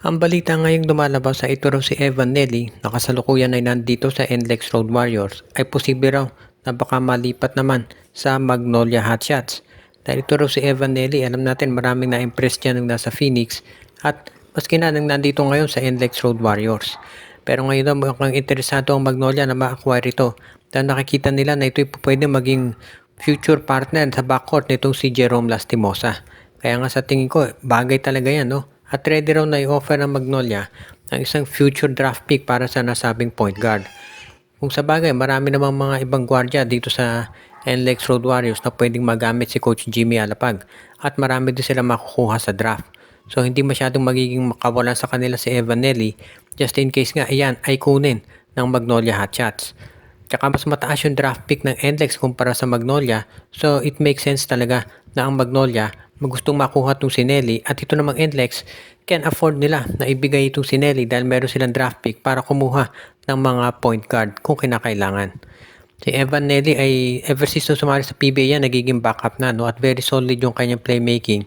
Ang balita ngayong lumalabas sa ito raw si Evan Nelly na kasalukuyan ay nandito sa NLEX Road Warriors ay posible raw na baka malipat naman sa Magnolia Hotshots. Dahil ito raw si Evan Nelly, alam natin maraming na-impress dyan nung nasa Phoenix at maski na nang nandito ngayon sa NLEX Road Warriors. Pero ngayon daw mukhang interesado ang Magnolia na ma-acquire ito dahil nakikita nila na ito'y pwede maging future partner sa backcourt nitong si Jerome Lastimosa. Kaya nga sa tingin ko, bagay talaga yan, no? At ready raw na i-offer ng Magnolia ang isang future draft pick para sa nasabing point guard. Kung sa bagay, marami namang mga ibang gwardiya dito sa NLEX Road Warriors na pwedeng magamit si Coach Jimmy Alapag at marami din sila makukuha sa draft. So hindi masyadong magiging makawalan sa kanila si Evan Nelly just in case nga iyan ay kunin ng Magnolia Hotshots. Tsaka mas mataas yung draft pick ng NLEX kumpara sa Magnolia, so it makes sense talaga na ang Magnolia magustong makuha itong si Nelly at ito namang NLEX can afford nila na ibigay itong si Nelly dahil meron silang draft pick para kumuha ng mga point guard kung kinakailangan. Si Evan Nelly ay ever since sumali sa PBA yan, nagiging backup na, no? At very solid yung kanyang playmaking.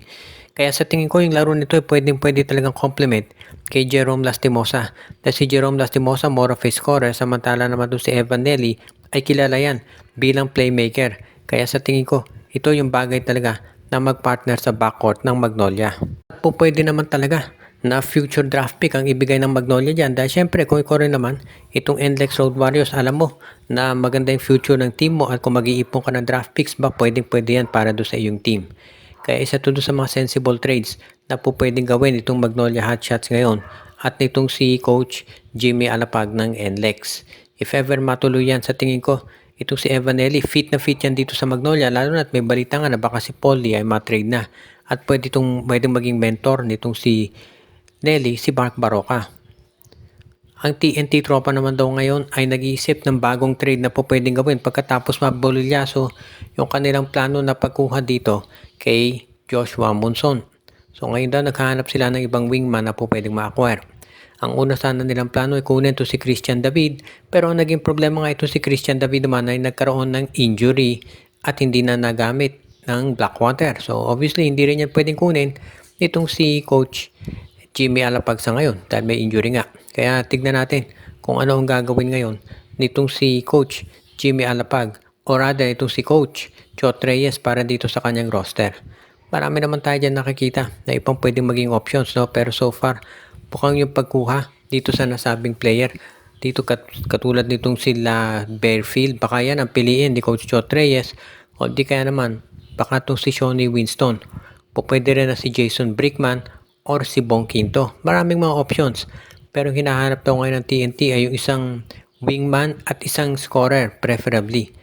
Kaya sa tingin ko yung laro nito ay pwede talagang complement kay Jerome Lastimosa. Dahil si Jerome Lastimosa more of a scorer, samantala naman doon si Evan Nelly ay kilala yan bilang playmaker. Kaya sa tingin ko, ito yung bagay talaga na magpartner sa backcourt ng Magnolia. Pwede naman talaga na future draft pick ang ibigay ng Magnolia dyan dahil syempre kung ikaw rin naman itong NLEX Road Warriors, alam mo na maganda yung future ng team mo at kung mag-iipon ka ng draft picks ba pwede yan para doon sa iyong team. Kaya isa to doon sa mga sensible trades na pwedeng gawin itong Magnolia Hotshots ngayon at nitong si Coach Jimmy Alapag ng NLEX. If ever matuloy yan, sa tingin ko itong si Evan Nelly, fit na fit yan dito sa Magnolia, lalo na at may balita nga na baka si Paul Lee ay matrade na. At pwedeng maging mentor nitong si Nelly, si Mark Baroka. Ang TNT tropa naman daw ngayon ay nag-iisip ng bagong trade na pwedeng gawin pagkatapos mabolilyaso yung kanilang plano na pagkuha dito kay Joshua Monson. So ngayon daw naghahanap sila ng ibang wingman na pwedeng ma-acquire. Ang una sana nilang plano ay kunin to si Christian David, pero ang naging problema nga ito si Christian David naman ay nagkaroon ng injury at hindi na nagamit ng Blackwater. So obviously hindi rin yan pwedeng kunin itong si Coach Jimmy Alapag sa ngayon dahil may injury nga. Kaya tignan natin kung ano ang gagawin ngayon nitong si Coach Jimmy Alapag o rather itong si Coach Chot Reyes para dito sa kanyang roster. Marami naman tayo dyan nakikita na ibang pwedeng maging options, no? Pero so far mukhang yung pagkuha dito sa nasabing player dito katulad nitong sila Bearfield, baka yan ang piliin ni Coach Chot Reyes o di kaya naman baka itong si Shawnee Winston, pwede rin na si Jason Brickman or si Bong Quinto. Maraming mga options pero hinahanap daw ngayon ng TNT ay yung isang wingman at isang scorer preferably.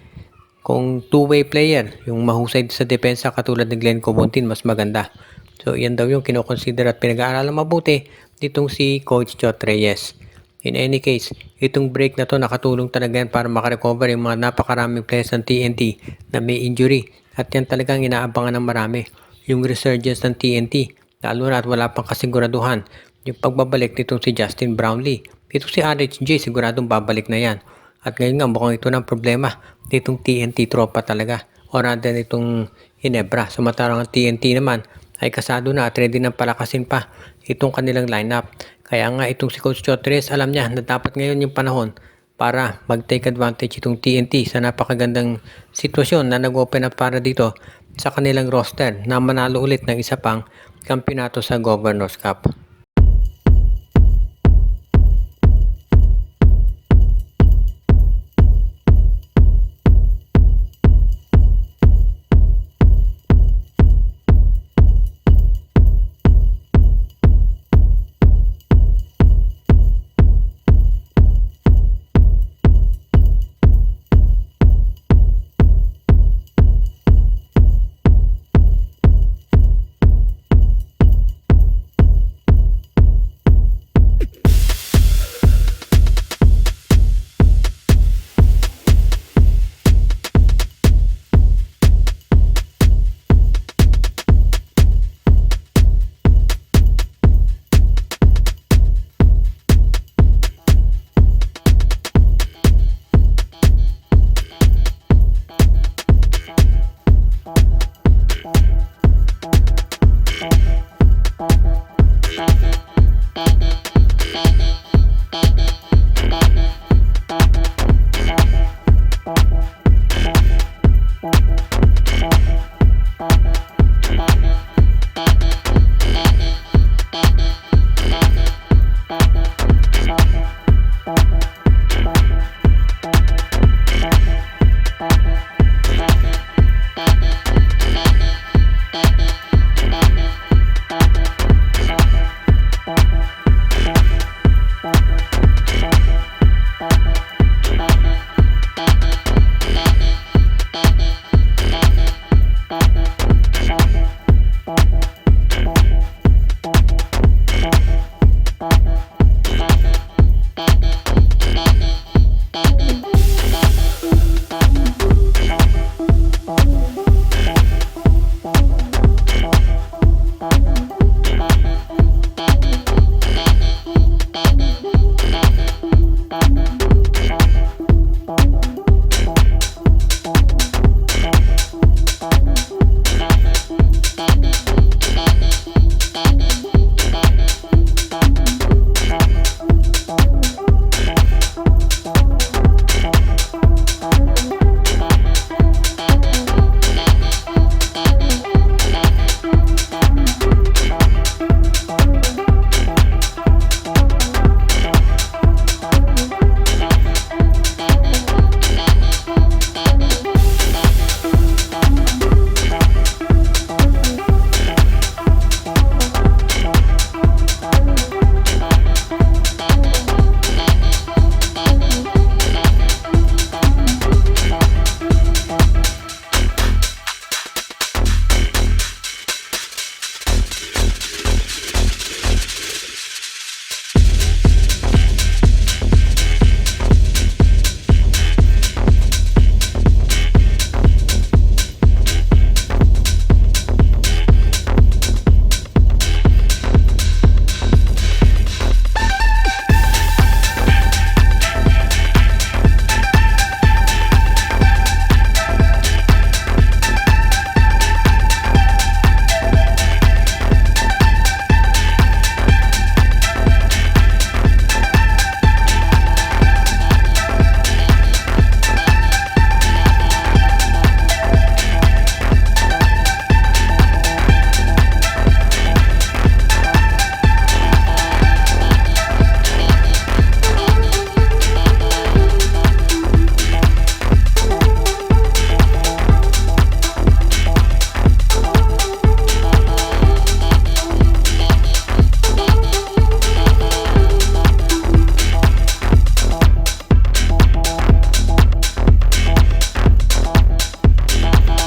Kung two-way player, yung mahusay sa depensa katulad ni Glenn Cobontin, mas maganda. So yan daw yung kinoconsider at pinag-aaralan mabuti ditong si Coach Chot Reyes. In any case, itong break na to nakatulong talaga yan para makarecover yung mga napakaraming players ng TNT na may injury. At yan talagang inaabangan ng marami. Yung resurgence ng TNT, lalo na at wala pang kasiguraduhan. Yung pagbabalik nitong si Justin Brownlee. Ito si RHJ, siguradong babalik na yan. At ngayon nga mukhang ito ng problema nitong TNT tropa talaga. O rather nitong Hinebra. Samantalang ang TNT naman ay kasado na at ready nang palakasin pa itong kanilang lineup. Kaya nga itong si Coach Chot Reyes, alam niya na dapat ngayon yung panahon para mag-take advantage itong TNT sa napakagandang sitwasyon na nag-open up para dito sa kanilang roster na manalo ulit ng isa pang kampyonato sa Governors Cup.